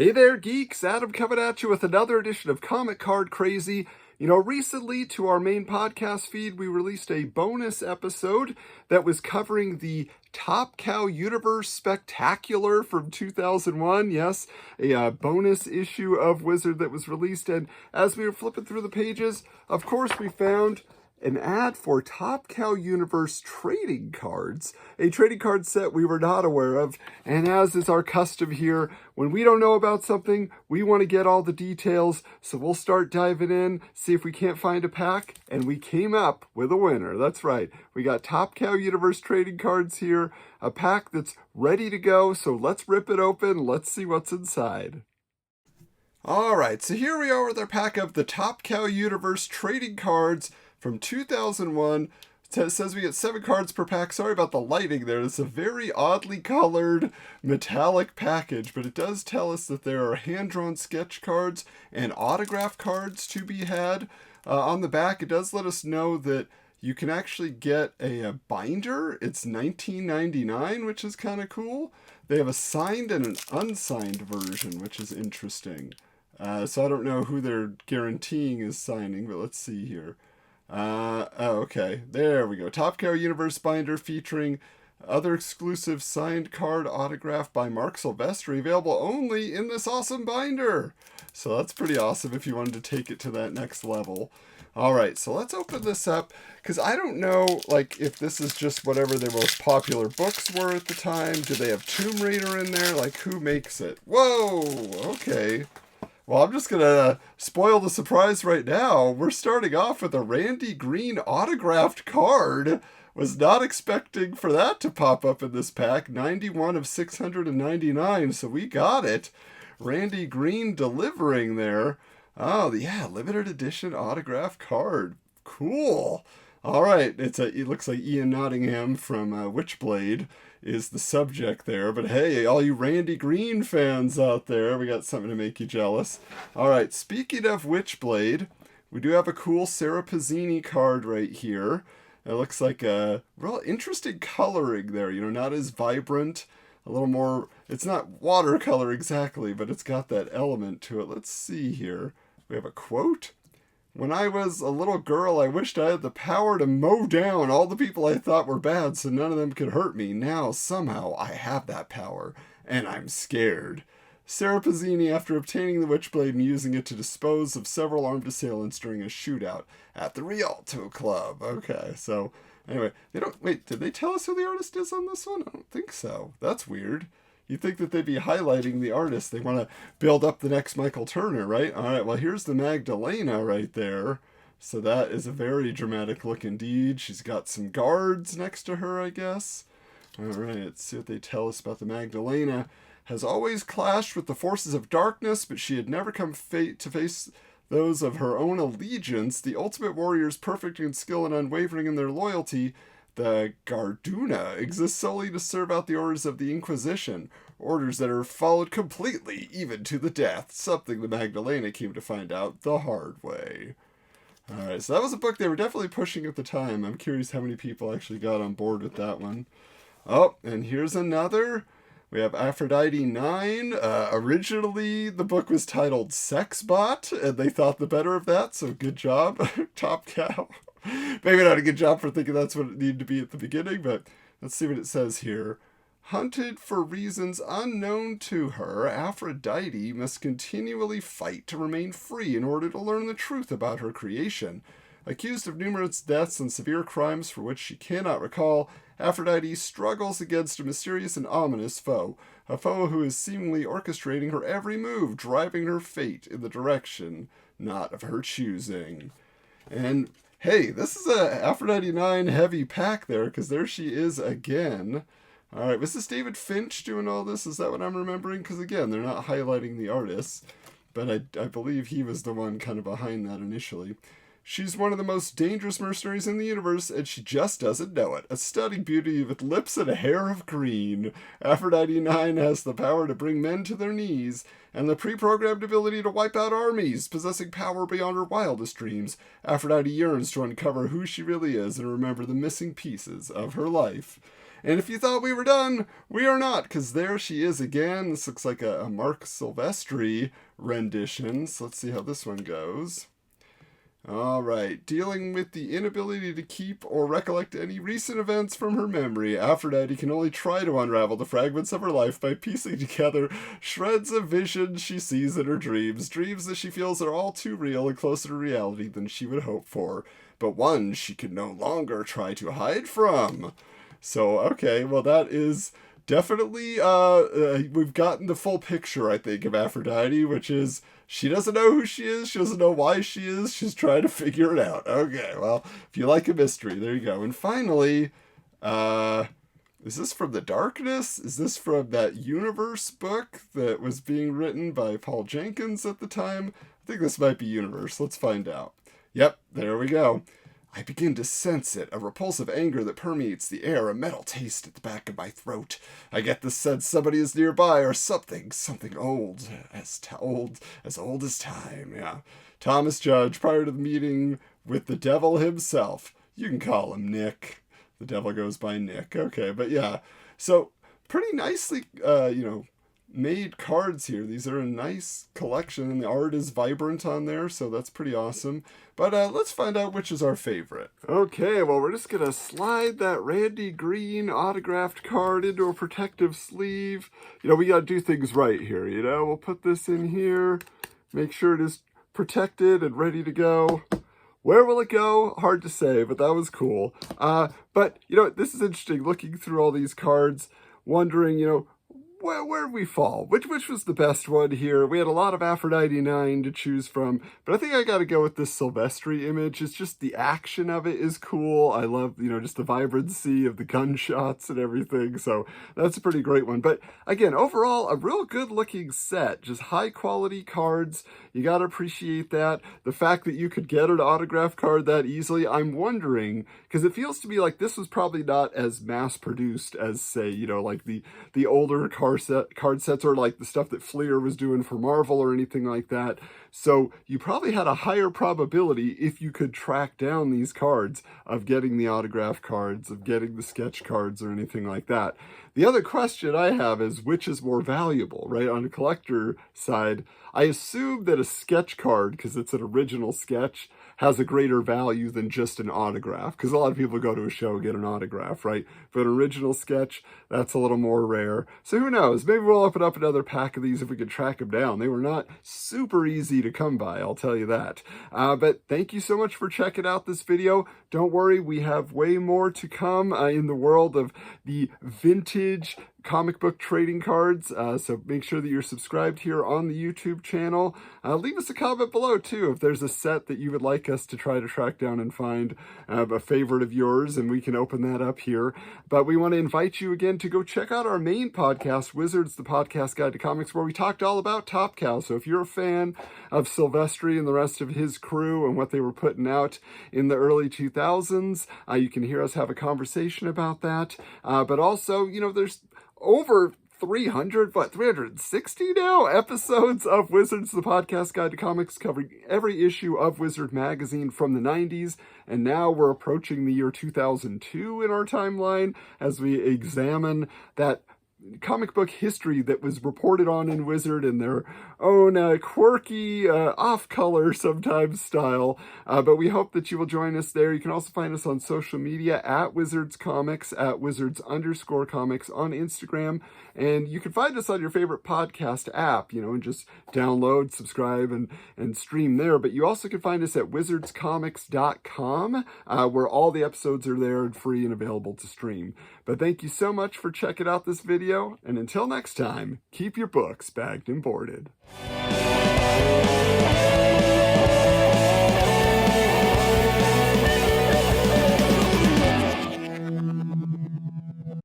Hey there, geeks! Adam coming at you with another edition of Comic Card Crazy. Recently to our main podcast feed, we released a bonus episode that was covering the Top Cow Universe Spectacular from 2001. Yes, a bonus issue of Wizard that was released. And as we were flipping through the pages, of course, we found an ad for Top Cow Universe trading cards, a trading card set we were not aware of. And as is our custom here, when we don't know about something, we want to get all the details. So we'll start diving in, see if we can't find a pack. And we came up with a winner. That's right. We got Top Cow Universe trading cards here, a pack that's ready to go. So let's rip it open. Let's see what's inside. All right, so here we are with our pack of the Top Cow Universe trading cards from 2001. It says we get 7 cards per pack. Sorry about the lighting there. It's a very oddly colored metallic package, but it does tell us that there are hand-drawn sketch cards and autograph cards to be had. On the back, it does let us know that you can actually get a binder. It's $19.99, which is kind of cool. They have a signed and an unsigned version, which is interesting. So I don't know who they're guaranteeing is signing, but let's see here. Okay, there we go. Top Cow Universe binder featuring other exclusive signed card autograph by Mark Silvestri, available only in this awesome binder. So that's pretty awesome if you wanted to take it to that next level. All right, so let's open this up, because I don't know, if this is just whatever their most popular books were at the time. Do they have Tomb Raider in there? Who makes it? Whoa, okay. Well, I'm just going to spoil the surprise right now. We're starting off with a Randy Green autographed card. Was not expecting for that to pop up in this pack. 91 of 699, so we got it. Randy Green delivering there. Oh, yeah, limited edition autograph card. Cool. All right, it looks like Ian Nottingham from Witchblade is the subject there. But hey, all you Randy Green fans out there, we got something to make you jealous. All right, speaking of Witchblade, we do have a cool Sarah Pazzini card right here. It looks like a real interesting coloring there, not as vibrant, a little more, it's not watercolor exactly, but it's got that element to it. Let's see here. We have a quote. When I was a little girl, I wished I had the power to mow down all the people I thought were bad so none of them could hurt me. Now, somehow, I have that power, and I'm scared. Sarah Pazzini, after obtaining the Witchblade and using it to dispose of several armed assailants during a shootout at the Rialto Club. Okay, so, anyway, did they tell us who the artist is on this one? I don't think so. That's weird. You'd think that they'd be highlighting the artist. They want to build up the next Michael Turner, right? All right, well, here's the Magdalena right there. So that is a very dramatic look indeed. She's got some guards next to her, I guess. All right, let's see what they tell us about the Magdalena. Has always clashed with the forces of darkness, but she had never come to face those of her own allegiance. The ultimate warriors, perfect in skill and unwavering in their loyalty, the Garduna, exists solely to serve out the orders of the Inquisition, orders that are followed completely, even to the death, something the Magdalena came to find out the hard way. Alright, so that was a book they were definitely pushing at the time. I'm curious how many people actually got on board with that one. Oh, and here's another. We have Aphrodite IX. Originally, the book was titled Sex Bot, and they thought the better of that, so good job, Top Cow. Maybe not a good job for thinking that's what it needed to be at the beginning, but let's see what it says here. Hunted for reasons unknown to her, Aphrodite must continually fight to remain free in order to learn the truth about her creation. Accused of numerous deaths and severe crimes for which she cannot recall, Aphrodite struggles against a mysterious and ominous foe, a foe who is seemingly orchestrating her every move, driving her fate in the direction not of her choosing. And hey, this is a Aphrodite IX heavy pack there, because there she is again. All right, was this David Finch doing all this? Is that what I'm remembering? Because again, they're not highlighting the artists, but I believe he was the one kind of behind that initially. She's one of the most dangerous mercenaries in the universe, and she just doesn't know it. A stunning beauty with lips and hair of green, Aphrodite IX has the power to bring men to their knees, and the pre-programmed ability to wipe out armies. Possessing power beyond her wildest dreams, Aphrodite yearns to uncover who she really is and remember the missing pieces of her life. And if you thought we were done, we are not, because there she is again. This looks like a Mark Silvestri rendition. So let's see how this one goes. All right. Dealing with the inability to keep or recollect any recent events from her memory, Aphrodite can only try to unravel the fragments of her life by piecing together shreds of visions she sees in her dreams, dreams that she feels are all too real and closer to reality than she would hope for, but one she can no longer try to hide from. So, okay, well, that is definitely, we've gotten the full picture, I think, of Aphrodite, which is she doesn't know who she is, she doesn't know why she is, she's trying to figure it out. Okay, well, if you like a mystery, there you go. And finally, is this from The Darkness? Is this from that Universe book that was being written by Paul Jenkins at the time? I think this might be Universe. Let's find out. Yep, there we go. I begin to sense it, a repulsive anger that permeates the air, a metal taste at the back of my throat. I get the sense somebody is nearby, or something old as old as time. Yeah, Thomas Judge, prior to the meeting with the devil himself. You can call him Nick. The devil goes by Nick. Okay, but yeah, so pretty nicely, made cards here. These are a nice collection, and the art is vibrant on there, so that's pretty awesome. But let's find out which is our favorite. Okay, well, we're just gonna slide that Randy Green autographed card into a protective sleeve. We gotta do things right here, We'll put this in here, make sure it is protected and ready to go. Where will it go? Hard to say, but that was cool. But, this is interesting, looking through all these cards, wondering, where'd we fall? Which was the best one here? We had a lot of Aphrodite IX to choose from, but I think I gotta go with this Silvestri image. It's just the action of it is cool. I love, just the vibrancy of the gunshots and everything, so that's a pretty great one. But again, overall, a real good looking set. Just high quality cards. You gotta appreciate that. The fact that you could get an autograph card that easily, I'm wondering, because it feels to me like this was probably not as mass produced as, say, like the older card sets, or like the stuff that Fleer was doing for Marvel or anything like that. So you probably had a higher probability, if you could track down these cards, of getting the autograph cards, of getting the sketch cards, or anything like that. The other question I have is, which is more valuable, right? On the collector side, I assume that a sketch card, because it's an original sketch, has a greater value than just an autograph, because a lot of people go to a show and get an autograph, right? But an original sketch, that's a little more rare. So who knows? Maybe we'll open up another pack of these if we can track them down. They were not super easy to come by, I'll tell you that. But thank you so much for checking out this video. Don't worry, we have way more to come in the world of the vintage comic book trading cards, so make sure that you're subscribed here on the YouTube channel. Leave us a comment below too if there's a set that you would like us to try to track down and find, a favorite of yours, and we can open that up here. But we want to invite you again to go check out our main podcast, Wizards, the Podcast Guide to Comics, where we talked all about Top Cow. So if you're a fan of Silvestri and the rest of his crew and what they were putting out in the early 2000s, you can hear us have a conversation about that. But also, there's over 360 now episodes of Wizards, the Podcast Guide to Comics, covering every issue of Wizard magazine from the 90s, and now we're approaching the year 2002 in our timeline as we examine that comic book history that was reported on in Wizard in their own quirky, off-color sometimes style. But we hope that you will join us there. You can also find us on social media at Wizards Comics, at Wizards_Comics on Instagram. And you can find us on your favorite podcast app, and just download, subscribe, and stream there. But you also can find us at wizardscomics.com, where all the episodes are there and free and available to stream. But thank you so much for checking out this video, and until next time, keep your books bagged and boarded.